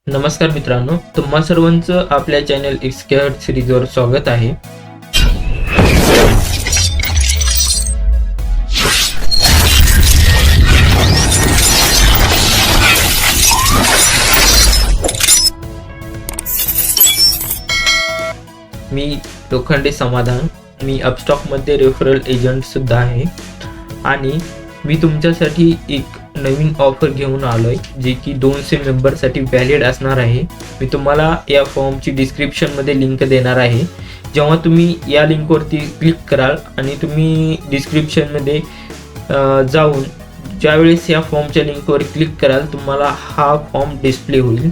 नमस्कार मित्रांनो, तुम्हा सर्वांचं आपल्या चॅनल स्खेआर्टसेरीजवर स्वागत आहे. मी लोखंडे समाधान. मी अपस्टॉक मध्ये रेफरल एजंट सुद्धा आहे आणि मी तुमच्यासाठी एक नवीन ऑफर घेऊन आलोय जे की 200 मेंबरसाठी व्हॅलिड असणार आहे. मी तुम्हाला या फॉर्मची डिस्क्रिप्शनमध्ये लिंक देणार आहे. जेव्हा तुम्ही या लिंकवरती क्लिक कराल आणि तुम्ही डिस्क्रिप्शनमध्ये जाऊन ज्यावेळेस या फॉर्मच्या लिंकवर क्लिक कराल तुम्हाला हा फॉर्म डिस्प्ले होईल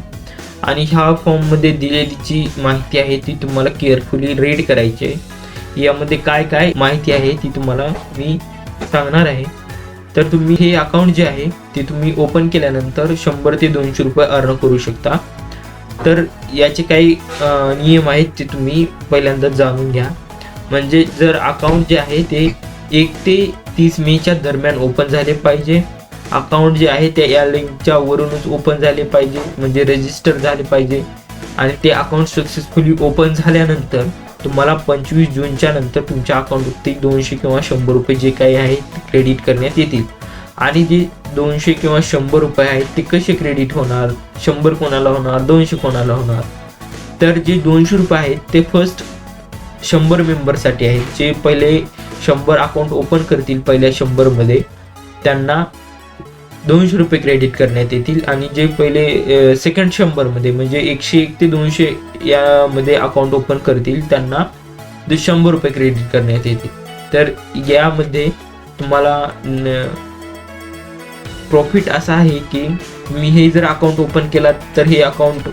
आणि ह्या फॉर्ममध्ये दिलेली जी माहिती आहे ती तुम्हाला केअरफुली रीड करायची आहे. यामध्ये काय काय माहिती आहे ती तुम्हाला मी सांगणार आहे. तर तुम्ही हे अकाउंट जे आहे ते तुम्ही ओपन केल्यानंतर 100 ते 200 रुपये अर्न करू शकता. तर याचे काही नियम आहेत ते तुम्ही पहिल्यांदा जाणून घ्या. म्हणजे जर अकाउंट जे आहे ते 1 ते 30 मेच्या दरम्यान ओपन झाले पाहिजे. अकाउंट जे आहे ते या लिंकच्या वरूनच ओपन झाले पाहिजे, म्हणजे रजिस्टर झाले पाहिजे. आणि ते अकाउंट सक्सेसफुली ओपन झाल्यानंतर तुम्हाला 25 जूनच्या नंतर तुमच्या अकाउंटवरती 200 किंवा 100 रुपये जे काही आहे ते क्रेडिट करण्यात येतील. आणि जे 200 किंवा 100 रुपये आहेत ते कसे क्रेडिट होणार, 100 कोणाला होणार, 200 कोणाला होणार. तर जे 200 रुपये आहेत ते फर्स्ट 100 मेंबरसाठी आहेत. जे पहिले 100 अकाउंट ओपन करतील पहिल्या 100 मध्ये त्यांना 200 रुपये क्रेडिट करण्यात येतील. आणि जे पहिले सेकंड 100 मध्ये म्हणजे 101 ते 200 यामध्ये अकाउंट ओपन करतील त्यांना 100 रुपये क्रेडिट करण्यात येतील. तर यामध्ये तुम्हाला प्रॉफिट असा आहे की मी हे जर अकाउंट ओपन केला तर हे अकाउंट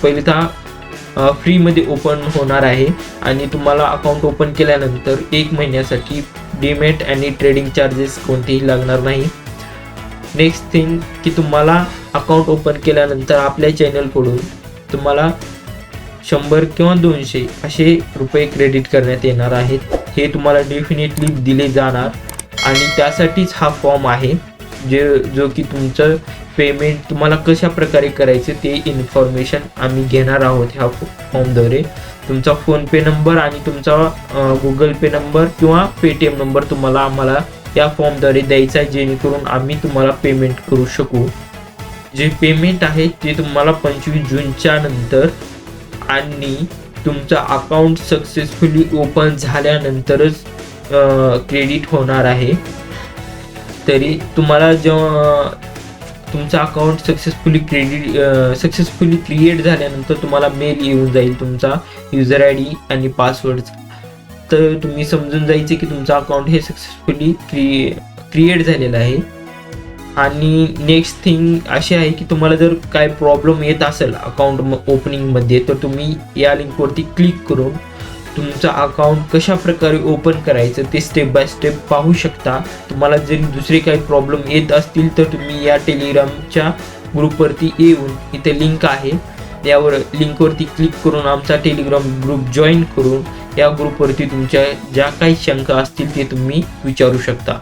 पहिले तर फ्रीमध्ये ओपन होणार आहे आणि तुम्हाला अकाउंट ओपन केल्यानंतर 1 महिन्यासाठी डीमॅट आणि ट्रेडिंग चार्जेस कोणतेही लागणार नाही. नेक्स्ट थिंग की तुम्हाला अकाउंट ओपन केल्यानंतर आपल्या चॅनलकडून तुम्हाला 100 किंवा 200 असे रुपये क्रेडिट करण्यात येणार आहेत. हे तुम्हाला डेफिनेटली दिले जाणार आणि त्यासाठीच हा फॉर्म आहे जो की तुमचं पेमेंट तुम्हाला कशा प्रकारे करायचे ते इन्फॉर्मेशन आम्ही घेणार आहोत ह्या फॉर्मद्वारे. तुमचा फोनपे नंबर आणि तुमचा गुगल पे नंबर किंवा पेटीएम नंबर तुम्हाला आम्हाला या फॉर्मद्वारे द्यायचा आहे जेणेकरून आम्ही तुम्हाला पेमेंट करू शकू. जे पेमेंट आहे ते तुम्हाला 25 जूनच्या नंतर आणि तुमचं अकाउंट सक्सेसफुली ओपन झाल्यानंतरच क्रेडिट होणार आहे. तरी तुम्हाला जेव्हा तुमचं अकाउंट सक्सेसफुली क्रिएट झाल्यानंतर तुम्हाला मेल येऊन जाईल तुमचा युजर आय डी आणि पासवर्ड. तर तुम्ही समजून जायचे की तुमचं अकाउंट हे सक्सेसफुली क्रिएट झालेलं आहे. आणि नेक्स्ट थिंग अशी आहे की तुम्हाला जर काय प्रॉब्लेम येत असेल अकाउंट ओपनिंगमध्ये तर तुम्ही या लिंकवरती क्लिक करून तुमचं अकाउंट कशा प्रकारे ओपन करायचं ते स्टेप बाय स्टेप पाहू शकता. तुम्हाला जरी दुसरे काही प्रॉब्लेम येत असतील तर तुम्ही या टेलिग्रामच्या ग्रुपवरती येऊन इथे लिंक आहे यावर लिंकवरती क्लिक करून आमचा टेलिग्राम ग्रुप जॉईन करून या ग्रुपवरती तुमच्या ज्या काही शंका असतील ते तुम्ही विचारू शकता.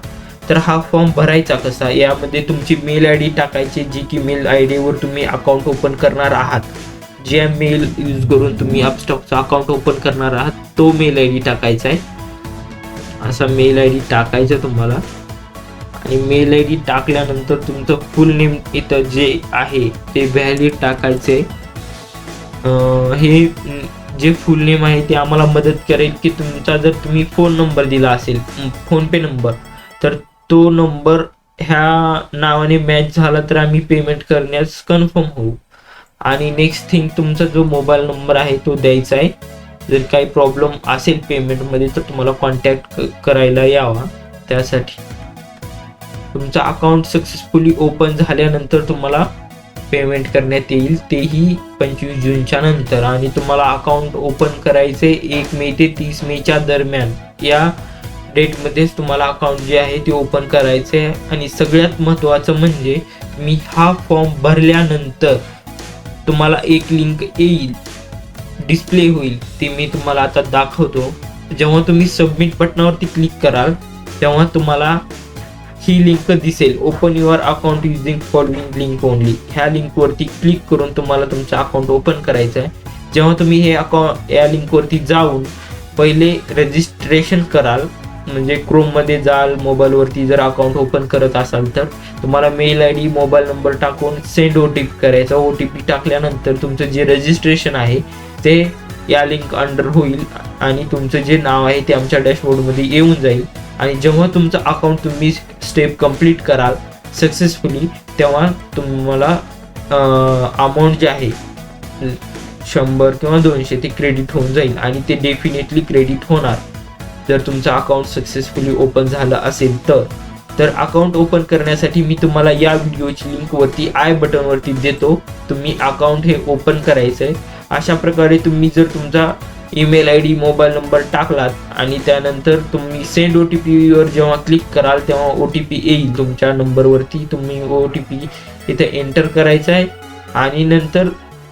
तर हा फॉर्म भरायचा कसा, यामध्ये तुमची मेल आय डी टाकायची जी की मेल आय डीवर तुम्ही अकाउंट ओपन करणार आहात. जे मेल यूज करून तुम्ही अपस्टॉकचा अकाउंट ओपन करणार आहात तो मेल आय डी टाकायचा आहे. असा मेल आय डी टाकायचा तुम्हाला आणि मेल आय डी टाकल्यानंतर तुमचं फुल नेम इथं जे आहे ते व्हॅलिड टाकायचे. हे जे फुल नेम आहे ते आम्हाला मदत करेल की तुमचा जर तुम्ही फोन नंबर दिला असेल फोनपे नंबर तर तो नंबर ह्या नावाने मॅच झाला तर आम्ही पेमेंट करण्यास कन्फर्म होऊ. आणि नेक्स्ट थिंग तुमचा जो मोबाईल नंबर आहे तो द्यायचा आहे. जर काही प्रॉब्लेम असेल पेमेंटमध्ये तर तुम्हाला कॉन्टॅक्ट करायला यावा. त्यासाठी तुमचं अकाउंट सक्सेसफुली ओपन झाल्यानंतर तुम्हाला पेमेंट करण्यात येईल, तेही 25 जूनच्या नंतर. आणि तुम्हाला अकाउंट ओपन करायचे 1 मे ते 30 मेच्या दरम्यान या डेटमध्येच तुम्हाला अकाउंट जे आहे ते ओपन करायचे आहे. आणि सगळ्यात महत्त्वाचं म्हणजे मी हा फॉर्म भरल्यानंतर तुम्हाला एक लिंक येईल, डिस्प्ले होईल, ते मी तुम्हाला आता दाखवतो. जेव्हा तुम्ही सबमिट बटनावरती क्लिक कराल तेव्हा तुम्हाला ही लिंक दिसेल, open your account using following link only. ह्या लिंकवरती क्लिक करून तुम्हाला तुमचं अकाउंट ओपन करायचं आहे. जेव्हा तुम्ही हे अकाउंट या लिंकवरती जाऊन पहिले रजिस्ट्रेशन कराल, म्हणजे क्रोममध्ये जाल, मोबाईलवरती जर अकाउंट ओपन करत असाल तर तुम्हाला mail ID, mobile number टाकून सेंड OTP करायचा. OTP टाकल्यानंतर तुमचं जे रजिस्ट्रेशन आहे ते या लिंक अंडर होईल आणि तुमचं जे नाव आहे ते आमच्या डॅशबोर्डमध्ये येऊन जाईल. आणि जेव्हा तुमचं अकाउंट तुम्ही स्टेप कंप्लीट कराल सक्सेसफुली, तेव्हा तुम्हाला अमाऊंट जे आहे 100 किंवा 200 ते क्रेडिट होऊन जाईल आणि ते डेफिनेटली क्रेडिट होणार जर तुमचं अकाउंट सक्सेसफुली ओपन झालं असेल तर अकाउंट ओपन करण्यासाठी मी तुम्हाला या व्हिडिओची लिंक वरती आय बटनवरती देतो. तुम्ही अकाउंट हे ओपन करायचं आहे. अशा प्रकारे तुम्ही जर तुमचा ईमेल ID, मोबाईल नंबर टाकलात आणि त्यानंतर तुम्ही सेंड OTP वर जेव्हा क्लिक कराल तेव्हा OTP येईल तुमच्या नंबरवरती. तुम्ही OTP इथे एंटर करायचा आहे आणि नंतर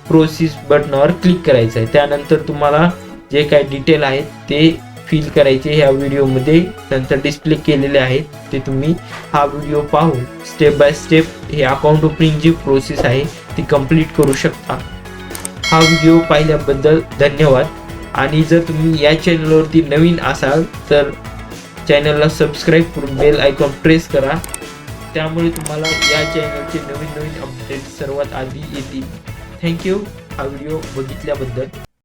प्रोसेस बटनावर क्लिक करायचं आहे. त्यानंतर तुम्हाला जे काही डिटेल आहेत ते फिल करायचे ह्या व्हिडिओमध्ये नंतर डिस्प्ले केलेले आहेत. ते तुम्ही हा व्हिडिओ पाहून स्टेप बाय स्टेप हे अकाउंट ओपनिंग जी प्रोसेस आहे ती कंप्लीट करू शकता. हा व्हिडिओ पाहिल्याबद्दल धन्यवाद. आणि जर तुम्ही या चॅनलवरती नवीन असाल तर चॅनलला सबस्क्राईब करून बेल आयकॉन प्रेस करा. त्यामुळे तुम्हाला या चॅनलचे नवीन अपडेट सर्वात आधी येतील. थँक्यू हा व्हिडिओ बघितल्याबद्दल.